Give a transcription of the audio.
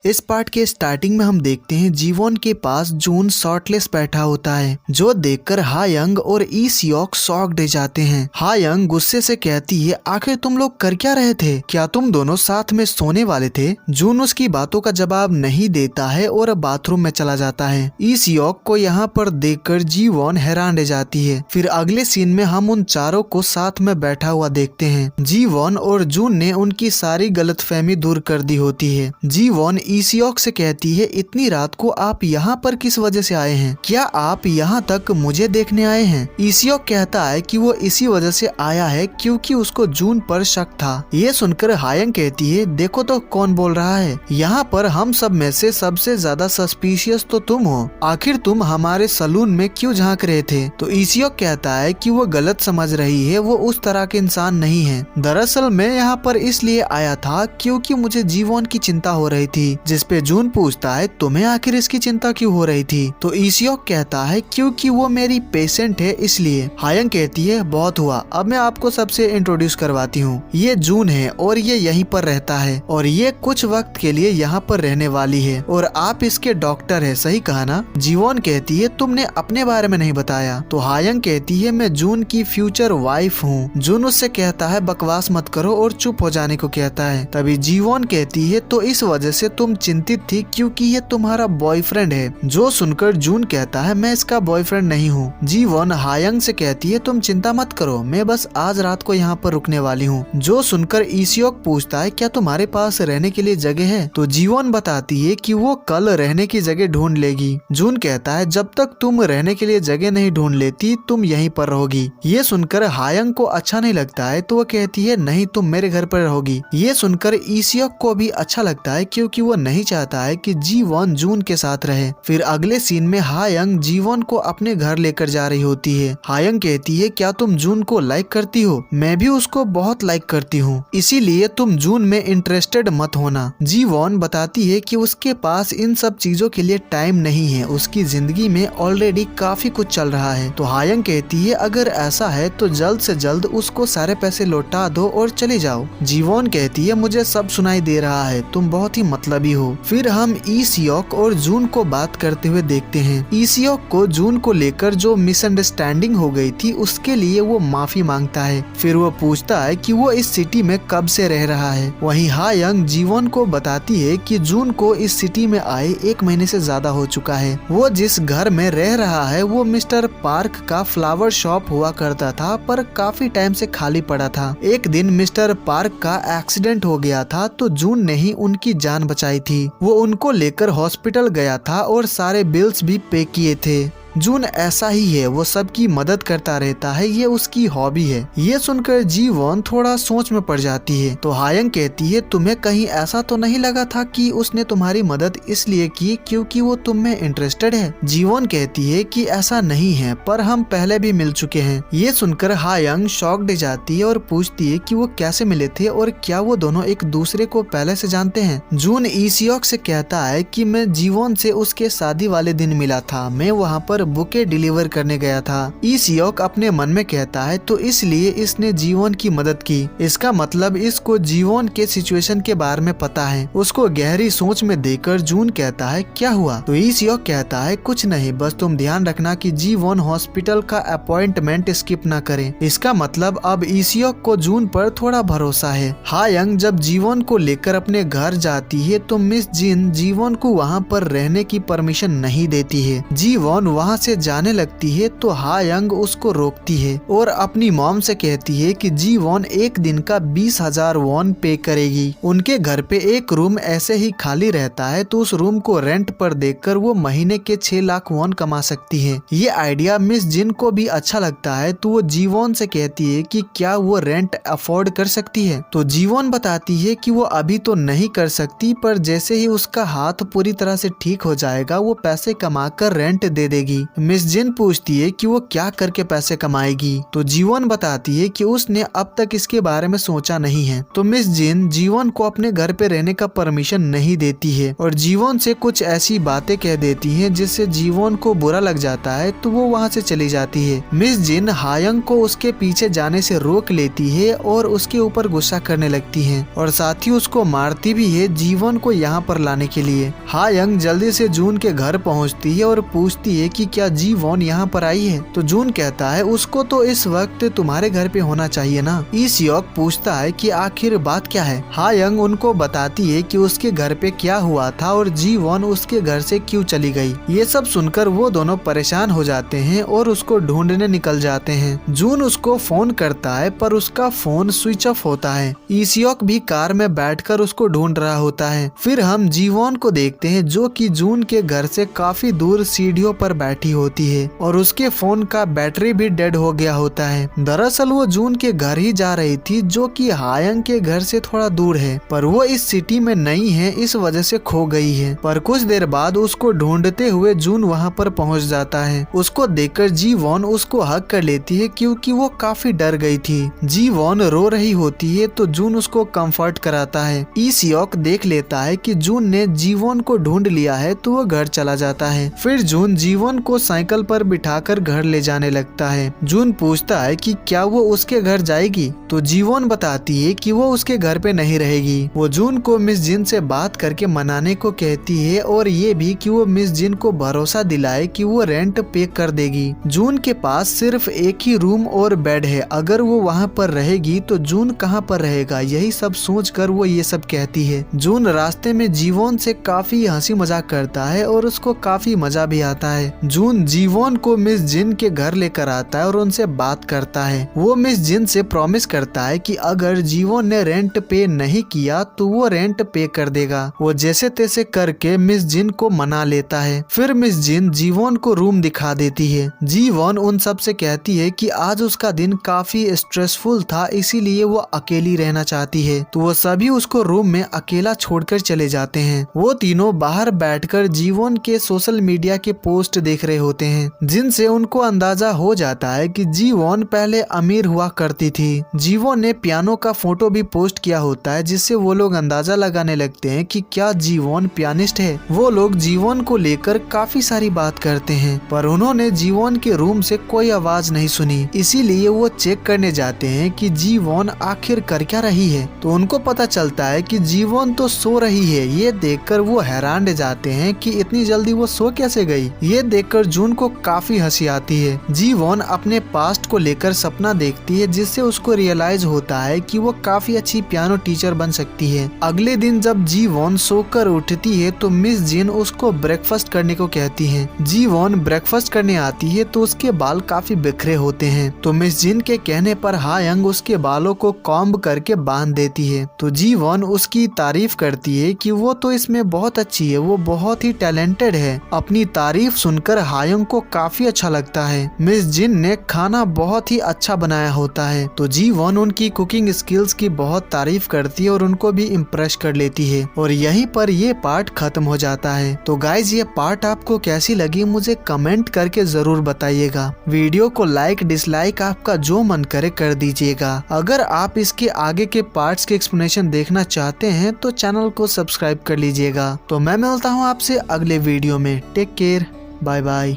इस पार्ट के स्टार्टिंग में हम देखते हैं जीवोन के पास जून शॉर्टलेस बैठा होता है, जो देखकर हायंग और ई सियोक शॉक्ड हो जाते हैं। हायंग गुस्से से कहती है, आखिर तुम लोग कर क्या रहे थे? क्या तुम दोनों साथ में सोने वाले थे? जून उसकी बातों का जवाब नहीं देता है और बाथरूम में चला जाता है। ई सियोक को यहाँ पर देखकर जीवोन हैरान रह जाती है। फिर अगले सीन में हम उन चारों को साथ में बैठा हुआ देखते हैं। जीवोन और जून ने उनकी सारी गलतफहमी दूर कर दी होती है। जीवोन ई सियोक से कहती है, इतनी रात को आप यहाँ पर किस वजह से आए हैं? क्या आप यहाँ तक मुझे देखने आए हैं? ई सियोक कहता है कि वो इसी वजह से आया है क्योंकि उसको जून पर शक था। ये सुनकर हायंग कहती है, देखो तो कौन बोल रहा है, यहाँ पर हम सब में से सबसे ज्यादा सस्पिशियस तो तुम हो। आखिर तुम हमारे सलून में क्यों झांक रहे थे? तो ई सियोक कहता है कि वो गलत समझ रही है, वो उस तरह के इंसान नहीं है। दरअसल मैं यहाँ पर इसलिए आया था क्योंकि मुझे जीवोन की चिंता हो रही थी। जिस पे जून पूछता है, तुम्हें आखिर इसकी चिंता क्यों हो रही थी? तो ई सियोक कहता है, क्योंकि वो मेरी पेशेंट है इसलिए। हायंग कहती है, बहुत हुआ, अब मैं आपको सबसे इंट्रोड्यूस करवाती हूँ। ये जून है और ये यहीं पर रहता है और ये कुछ वक्त के लिए यहाँ पर रहने वाली है और आप इसके डॉक्टर है, सही कहा ना? जीवोन कहती है, तुमने अपने बारे में नहीं बताया। तो हायंग कहती है, मैं जून की फ्यूचर वाइफ हूँ। जून उससे कहता है, बकवास मत करो और चुप हो जाने को कहता है। तभी जीवोन कहती है, तो इस वजह से तुम चिंतित थी क्योंकि ये तुम्हारा बॉयफ्रेंड है। जो सुनकर जून कहता है, मैं इसका बॉयफ्रेंड नहीं हूँ। जीवोन हायंग से कहती है, तुम चिंता मत करो, मैं बस आज रात को यहाँ पर रुकने वाली हूँ। जो सुनकर ई सियोक पूछता है, क्या तुम्हारे पास रहने के लिए जगह है? तो जीवोन बताती है कि वो कल रहने की जगह ढूंढ लेगी। जून कहता है, जब तक तुम रहने के लिए जगह नहीं ढूंढ लेती तुम यहीं पर रहोगी। ये सुनकर हायंग को अच्छा नहीं लगता है तो वो कहती है, नहीं तुम मेरे घर पर रहोगी। ये सुनकर ई सियोक को भी अच्छा लगता है क्योंकि वो नहीं चाहता है कि जीवोन जून के साथ रहे। फिर अगले सीन में हायंग जीवोन को अपने घर लेकर जा रही होती है। हायंग कहती है, क्या तुम जून को लाइक करती हो? मैं भी उसको बहुत लाइक करती हूँ, इसीलिए तुम जून में इंटरेस्टेड मत होना। जीवोन बताती है कि उसके पास इन सब चीजों के लिए टाइम नहीं है, उसकी जिंदगी में ऑलरेडी काफी कुछ चल रहा है। तो हायंग कहती है, अगर ऐसा है तो जल्द से जल्द उसको सारे पैसे लौटा दो और चले जाओ। जीवोन कहती है, मुझे सब सुनाई दे रहा है, तुम बहुत ही मतलबी हो। फिर हम ई सियोक और जून को बात करते हुए देखते हैं। ई सियोक को जून को लेकर जो मिसअंडरस्टैंडिंग हो गई थी उसके लिए वो माफी मांगता है। फिर वो पूछता है कि वो इस सिटी में कब से रह रहा है। वहीं हायंग जीवोन को बताती है कि जून को इस सिटी में आए 1 महीने से ज्यादा हो चुका है। वो जिस घर में रह रहा है वो मिस्टर पार्क का फ्लावर शॉप हुआ करता था, पर काफी टाइम से खाली पड़ा था। एक दिन मिस्टर पार्क का एक्सीडेंट हो गया था तो जून ने ही उनकी जान बचाई थी। वो उनको लेकर हॉस्पिटल गया था और सारे बिल्स भी पे किए थे। जून ऐसा ही है, वो सबकी मदद करता रहता है, ये उसकी हॉबी है। ये सुनकर जीवोन थोड़ा सोच में पड़ जाती है। तो हायंग कहती है, तुम्हें कहीं ऐसा तो नहीं लगा था कि उसने तुम्हारी मदद इसलिए की क्योंकि वो तुम में इंटरेस्टेड है? जीवोन कहती है कि ऐसा नहीं है, पर हम पहले भी मिल चुके हैं। ये सुनकर हायंग शॉक्ड हो जाती है और पूछती है कि वो कैसे मिले थे और क्या वो दोनों एक दूसरे को पहले से जानते हैं? जून ई सियोक से कहता है कि मैं जीवोन से उसके शादी वाले दिन मिला था, मैं वहाँ पर बुके डिलीवर करने गया था। ई सियोक अपने मन में कहता है, तो इसलिए इसने जीवोन की मदद की, इसका मतलब इसको जीवोन के सिचुएशन के बारे में पता है। उसको गहरी सोच में देखकर जून कहता है, क्या हुआ? तो ई सियोक कहता है, कुछ नहीं, बस तुम ध्यान रखना कि जीवोन हॉस्पिटल का अपॉइंटमेंट स्किप न करे। इसका मतलब अब ई सियोक को जून पर थोड़ा भरोसा है। हायंग जब जीवोन को लेकर अपने घर जाती है तो मिस जिन जीवोन को वहाँ पर रहने की परमिशन नहीं देती है। जीवोन वहाँ से जाने लगती है तो हायंग उसको रोकती है और अपनी मॉम से कहती है कि जीवोन एक दिन का 20,000 वॉन पे करेगी। उनके घर पे एक रूम ऐसे ही खाली रहता है तो उस रूम को रेंट पर देकर वो महीने के 6 लाख वॉन कमा सकती है। ये आइडिया मिस जिन को भी अच्छा लगता है तो वो जीवोन से कहती है कि क्या वो रेंट अफोर्ड कर सकती है? तो जीवोन बताती है कि वो अभी तो नहीं कर सकती, पर जैसे ही उसका हाथ पूरी तरह से ठीक हो जाएगा वो पैसे कमाकर रेंट दे देगी। जाएगी। मिस जिन पूछती है कि वो क्या करके पैसे कमाएगी, तो जीवन बताती है कि उसने अब तक इसके बारे में सोचा नहीं है। तो मिस जिन जीवन को अपने घर पे रहने का परमिशन नहीं देती है और जीवन से कुछ ऐसी बातें कह देती है जिससे जीवन को बुरा लग जाता है, तो वो वहाँ से चली जाती है। मिस जिन हायंग को उसके पीछे जाने से रोक लेती है और उसके ऊपर गुस्सा करने लगती है और साथ ही उसको मारती भी है जीवन को यहाँ पर लाने के लिए। हायंग जल्दी से जून के घर पहुँचती है और पूछती है कि क्या जीवन यहाँ पर आई है, तो जून कहता है उसको तो इस वक्त तुम्हारे घर पे होना चाहिए ना। ई सियोक पूछता है कि आखिर बात क्या है। हायंग उनको बताती है कि उसके घर पे क्या हुआ था और जीवन उसके घर से क्यों चली गई। ये सब सुनकर वो दोनों परेशान हो जाते हैं और उसको ढूंढने निकल जाते हैं। जून उसको फोन करता है पर उसका फोन स्विच ऑफ होता है। ई सियोक भी कार में बैठकर उसको ढूंढ रहा होता है। फिर हम जीवन को देखते हैं जो कि जून के घर से काफी दूर सीढ़ियों पर बैठी होती है और उसके फोन का बैटरी भी डेड हो गया होता है। दरअसल वो जून के घर ही जा रही थी जो कि हायंग के घर से थोड़ा दूर है, पर वो इस सिटी में नहीं है, इस वजह से खो गई है। पर कुछ देर बाद उसको ढूंढते हुए जून वहाँ पर पहुँच जाता है। उसको देखकर जीवन उसको हक कर लेती है क्योंकि वो काफी डर गई थी। जीवन रो रही होती है तो जून उसको कंफर्ट कराता है। ई सियोक देख लेता है कि जून ने जीवन को ढूंढ लिया है तो वो घर चला जाता है। फिर जून जीवन को साइकिल पर बिठाकर घर ले जाने लगता है। जून पूछता है कि क्या वो उसके घर जाएगी, तो जीवन बताती है कि वो उसके घर पे नहीं रहेगी। वो जून को मिस जिन से बात करके मनाने को कहती है और ये भी कि वो मिस जिन को भरोसा दिलाए कि वो रेंट पे कर देगी। जून के पास सिर्फ एक ही रूम और बेड है, अगर वो वहाँ पर रहेगी तो जून कहाँ पर रहेगा, यही सब सोचकर वो ये सब कहती है। जून रास्ते में जीवन से काफी हंसी मजाक करता है और उसको काफी मजा भी आता है। जून जीवन को मिस जिन के घर लेकर आता है और उनसे बात करता है। वो मिस जिन से प्रॉमिस करता है कि अगर जीवन ने रेंट पे नहीं किया तो वो रेंट पे कर देगा। वो जैसे तैसे करके मिस जिन को मना लेता है। फिर मिस जिन जीवन को रूम दिखा देती है। जीवन उन सब से कहती है कि आज उसका दिन काफी स्ट्रेसफुल था, इसीलिए वो अकेली रहना चाहती है, तो वो सभी उसको रूम में अकेला छोड़कर चले जाते हैं। वो तीनों बाहर बैठकर जीवन के सोशल मीडिया के पोस्ट देख रहे होते हैं, जिनसे उनको अंदाजा हो जाता है कि जीवन पहले अमीर हुआ करती थी। जीवन ने पियानो का फोटो भी पोस्ट किया होता है, जिससे वो लोग अंदाजा लगाने लगते हैं कि क्या जीवन पियानिस्ट है। वो लोग जीवन को लेकर काफी सारी बात करते हैं, पर उन्होंने जीवन के रूम से कोई आवाज नहीं सुनी, इसीलिए वो चेक करने जाते हैं कि जीवन आखिर कर क्या रही है। तो उनको पता चलता है कि जीवन तो सो रही है। ये देखकर वो हैरान रह जाते हैं कि इतनी जल्दी वो सो कैसे गई। ये देखकर जून को काफी हंसी आती है। जीवन अपने पास्ट को लेकर सपना देखती है, जिससे उसको रियलाइज होता है कि वो काफी अच्छी पियानो टीचर बन सकती है। अगले दिन जब जीवन सोकर उठती है तो मिस जिन उसको ब्रेकफास्ट करने को कहती है। जीवन ब्रेकफास्ट करने आती है तो उसके बाल काफी बिखरे होते हैं, तो मिस जिन के कहने पर हायंग उसके बालों को कॉम्ब करके बांध देती है। तो जीवन उसकी तारीफ करती है कि वो तो इसमें बहुत अच्छी है, वो बहुत ही टैलेंटेड है। अपनी तारीफ सुनकर हायंग को काफी अच्छा लगता है। मिस जिन ने खाना बहुत ही अच्छा बनाया होता है, तो जीवन उनकी कुकिंग स्किल्स की बहुत तारीफ करती है और उनको भी इम्प्रेस कर लेती है। और यहीं पर ये पार्ट खत्म हो जाता है। तो गाइज, ये पार्ट आपको कैसी लगी मुझे कमेंट करके जरूर बताइएगा। वीडियो को लाइक डिसलाइक आपका जो मन करे कर दीजिएगा। अगर आप इसके आगे के पार्ट्स के एक्सप्लेनेशन देखना चाहते हैं तो चैनल को सब्सक्राइब कर लीजिएगा। तो मैं मिलता हूँ आपसे अगले वीडियो में। Take care, bye bye.